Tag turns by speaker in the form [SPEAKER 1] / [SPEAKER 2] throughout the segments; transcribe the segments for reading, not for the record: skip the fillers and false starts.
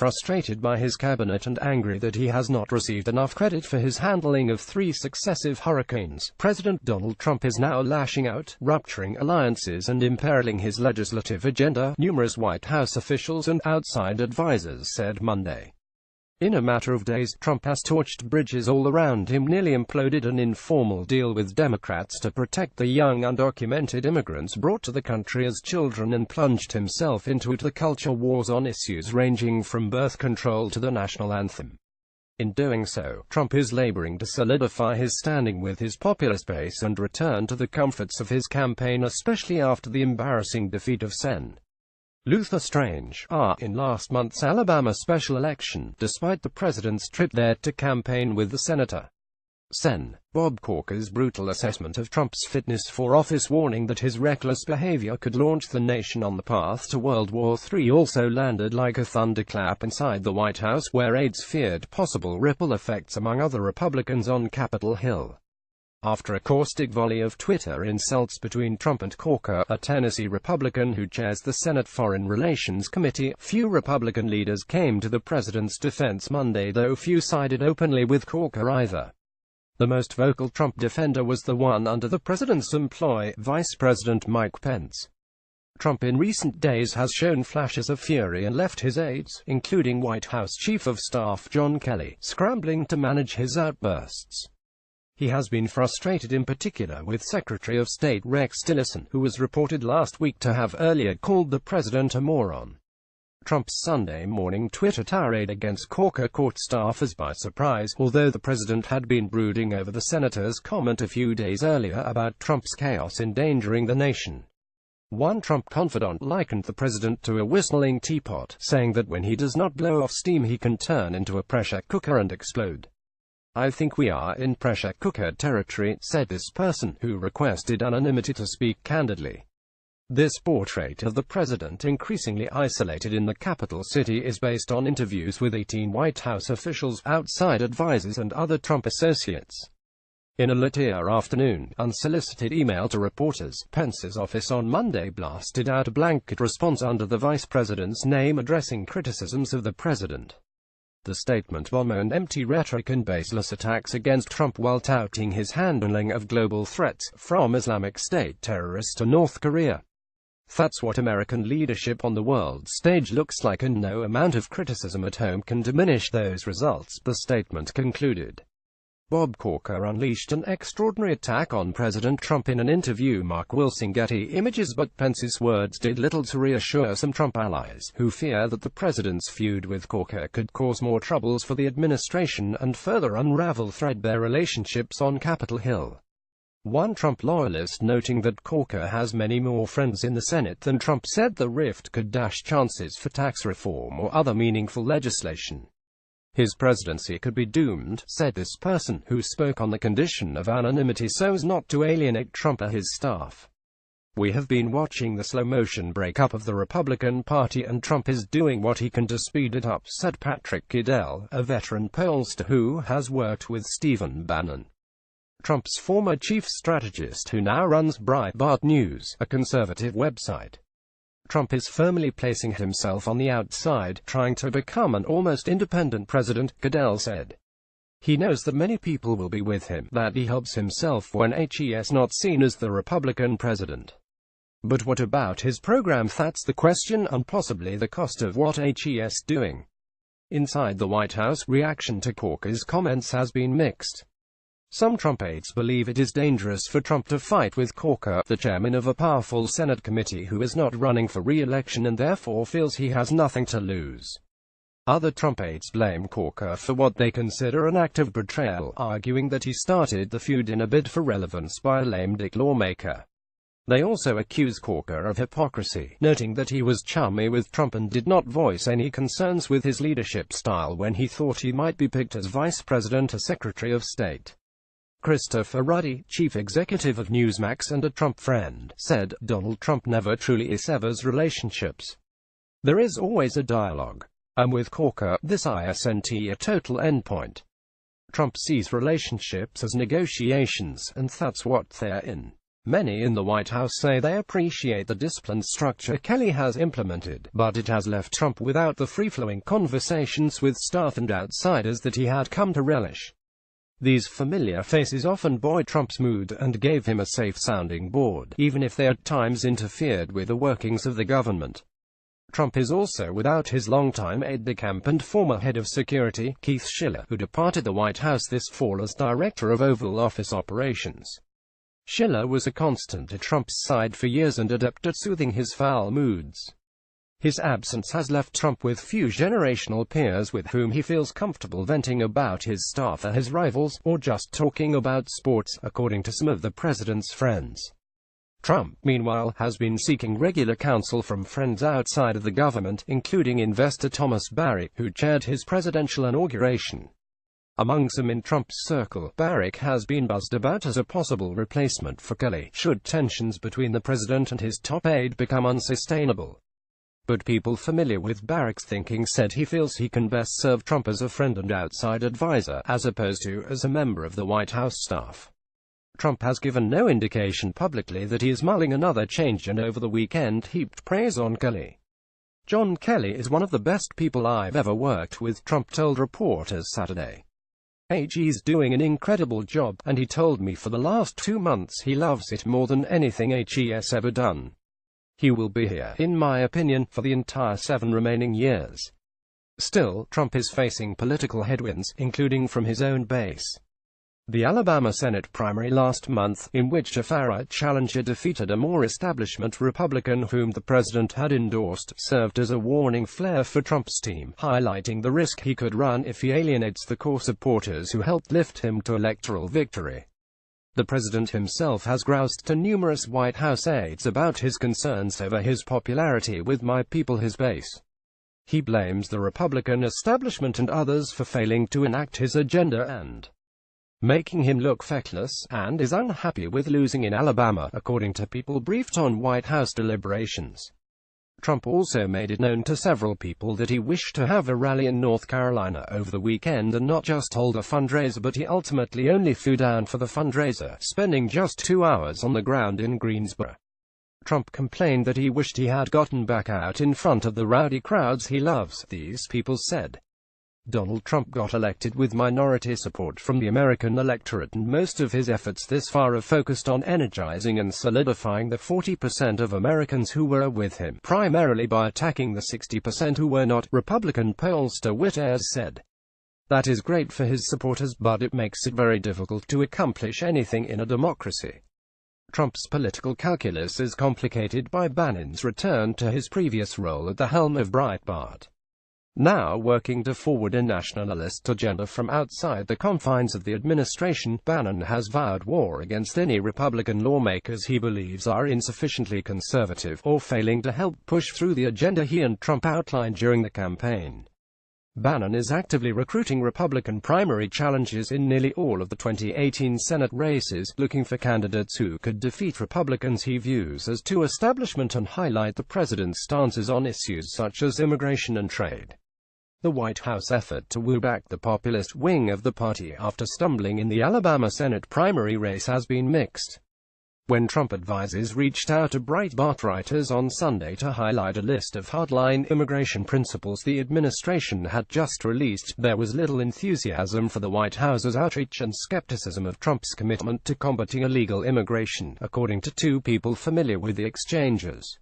[SPEAKER 1] frustrated by his cabinet and angry that he has not received enough credit for his handling of 3 successive hurricanes. President Donald Trump is now lashing out, rupturing alliances and imperiling his legislative agenda, numerous White House officials and outside advisors said Monday. In a matter of days, Trump has torched bridges all around him, nearly imploded an informal deal with Democrats to protect the young undocumented immigrants brought to the country as children, and plunged himself into the culture wars on issues ranging from birth control to the national anthem. In doing so, Trump is laboring to solidify his standing with his populist base and return to the comforts of his campaign, especially after the embarrassing defeat of Sen. Luther Strange in last month's Alabama special election, despite the president's trip there to campaign with the senator. Sen. Bob Corker's brutal assessment of Trump's fitness for office, warning that his reckless behavior could launch the nation on the path to World War III, also landed like a thunderclap inside the White House, where aides feared possible ripple effects among other Republicans on Capitol Hill. After a caustic volley of Twitter insults between Trump and Corker, a Tennessee Republican who chairs the Senate Foreign Relations Committee, few Republican leaders came to the president's defense Monday, though few sided openly with Corker either. The most vocal Trump defender was the one under the president's employ, Vice President Mike Pence. Trump in recent days has shown flashes of fury and left his aides, including White House Chief of Staff John Kelly, scrambling to manage his outbursts. He has been frustrated in particular with Secretary of State Rex Tillerson, who was reported last week to have earlier called the president a moron. Trump's Sunday morning Twitter tirade against Corker caught staffers by surprise, although the president had been brooding over the senator's comment a few days earlier about Trump's chaos endangering the nation. One Trump confidant likened the president to a whistling teapot, saying that when he does not blow off steam he can turn into a pressure cooker and explode. "I think we are in pressure cooker territory," said this person, who requested anonymity to speak candidly. This portrait of the president, increasingly isolated in the capital city, is based on interviews with 18 White House officials, outside advisors and other Trump associates. In a late afternoon, unsolicited email to reporters, Pence's office on Monday blasted out a blanket response under the vice president's name, addressing criticisms of the president. The statement bemoaned empty rhetoric and baseless attacks against Trump while touting his handling of global threats, from Islamic State terrorists to North Korea. "That's what American leadership on the world stage looks like, and no amount of criticism at home can diminish those results," the statement concluded. Bob Corker unleashed an extraordinary attack on President Trump in an interview, Mark Wilson Getty Images, but Pence's words did little to reassure some Trump allies, who fear that the president's feud with Corker could cause more troubles for the administration and further unravel threadbare relationships on Capitol Hill. One Trump loyalist, noting that Corker has many more friends in the Senate than Trump, said the rift could dash chances for tax reform or other meaningful legislation. "His presidency could be doomed," said this person, who spoke on the condition of anonymity so as not to alienate Trump or his staff. "We have been watching the slow-motion breakup of the Republican Party, and Trump is doing what he can to speed it up," said Patrick Goodell, a veteran pollster who has worked with Stephen Bannon, Trump's former chief strategist, who now runs Breitbart News, a conservative website. Trump is firmly placing himself on the outside, trying to become an almost independent president, Goodell said. He knows that many people will be with him, that he helps himself when he's not seen as the Republican president. But what about his program? That's the question, and possibly the cost of what he's doing. Inside the White House, reaction to Corker's comments has been mixed. Some Trump aides believe it is dangerous for Trump to fight with Corker, the chairman of a powerful Senate committee who is not running for re-election and therefore feels he has nothing to lose. Other Trump aides blame Corker for what they consider an act of betrayal, arguing that he started the feud in a bid for relevance by a lame-duck lawmaker. They also accuse Corker of hypocrisy, noting that he was chummy with Trump and did not voice any concerns with his leadership style when he thought he might be picked as vice president or secretary of state. Christopher Ruddy, chief executive of Newsmax and a Trump friend, said, "Donald Trump never truly severs relationships. There is always a dialogue. And with Corker, this isn't a total endpoint. Trump sees relationships as negotiations, and that's what they're in. Many in the White House say they appreciate the disciplined structure Kelly has implemented, but it has left Trump without the free-flowing conversations with staff and outsiders that he had come to relish. These familiar faces often buoyed Trump's mood and gave him a safe sounding board, even if they at times interfered with the workings of the government. Trump is also without his longtime aide-de-camp and former head of security, Keith Schiller, who departed the White House this fall as director of Oval Office operations. Schiller was a constant at Trump's side for years and adept at soothing his foul moods. His absence has left Trump with few generational peers with whom he feels comfortable venting about his staff or his rivals, or just talking about sports, according to some of the president's friends. Trump, meanwhile, has been seeking regular counsel from friends outside of the government, including investor Thomas Barrack, who chaired his presidential inauguration. Among some in Trump's circle, Barrack has been buzzed about as a possible replacement for Kelly, should tensions between the president and his top aide become unsustainable. But people familiar with Barrack's thinking said he feels he can best serve Trump as a friend and outside advisor, as opposed to as a member of the White House staff. Trump has given no indication publicly that he is mulling another change, and over the weekend heaped praise on Kelly. "John Kelly is one of the best people I've ever worked with," Trump told reporters Saturday. "He's doing an incredible job, and he told me for the last 2 months he loves it more than anything he's ever done. He will be here, in my opinion, for the entire 7 remaining years." Still, Trump is facing political headwinds, including from his own base. The Alabama Senate primary last month, in which a far-right challenger defeated a more establishment Republican whom the president had endorsed, served as a warning flare for Trump's team, highlighting the risk he could run if he alienates the core supporters who helped lift him to electoral victory. The president himself has groused to numerous White House aides about his concerns over his popularity with "my people," his base. He blames the Republican establishment and others for failing to enact his agenda and making him look feckless, and is unhappy with losing in Alabama, according to people briefed on White House deliberations. Trump also made it known to several people that he wished to have a rally in North Carolina over the weekend and not just hold a fundraiser, but he ultimately only flew down for the fundraiser, spending just 2 hours on the ground in Greensboro. Trump complained that he wished he had gotten back out in front of the rowdy crowds he loves, these people said. Donald Trump got elected with minority support from the American electorate, and most of his efforts this far have focused on energizing and solidifying the 40% of Americans who were with him, primarily by attacking the 60% who were not, Republican pollster Whitares said. That is great for his supporters, but it makes it very difficult to accomplish anything in a democracy. Trump's political calculus is complicated by Bannon's return to his previous role at the helm of Breitbart. Now working to forward a nationalist agenda from outside the confines of the administration, Bannon has vowed war against any Republican lawmakers he believes are insufficiently conservative, or failing to help push through the agenda he and Trump outlined during the campaign. Bannon is actively recruiting Republican primary challengers in nearly all of the 2018 Senate races, looking for candidates who could defeat Republicans he views as too establishment and highlight the president's stances on issues such as immigration and trade. The White House effort to woo back the populist wing of the party after stumbling in the Alabama Senate primary race has been mixed. When Trump advisors reached out to Breitbart writers on Sunday to highlight a list of hardline immigration principles the administration had just released, there was little enthusiasm for the White House's outreach and skepticism of Trump's commitment to combating illegal immigration, according to 2 people familiar with the exchanges.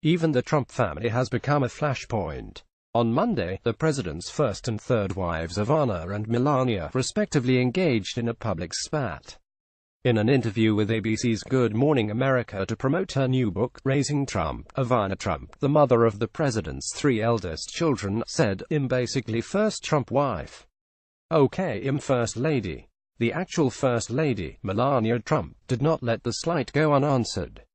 [SPEAKER 1] Even the Trump family has become a flashpoint. On Monday, the president's first and third wives Ivana and Melania, respectively, engaged in a public spat. In an interview with ABC's Good Morning America to promote her new book, Raising Trump, Ivana Trump, the mother of the president's 3 eldest children, said, "I'm basically first Trump wife. Okay, I'm first lady." The actual first lady, Melania Trump, did not let the slight go unanswered.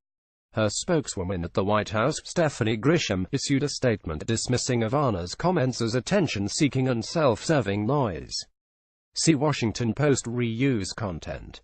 [SPEAKER 1] Her spokeswoman at the White House, Stephanie Grisham, issued a statement dismissing Ivana's comments as attention-seeking and self-serving noise. See Washington Post reuse content.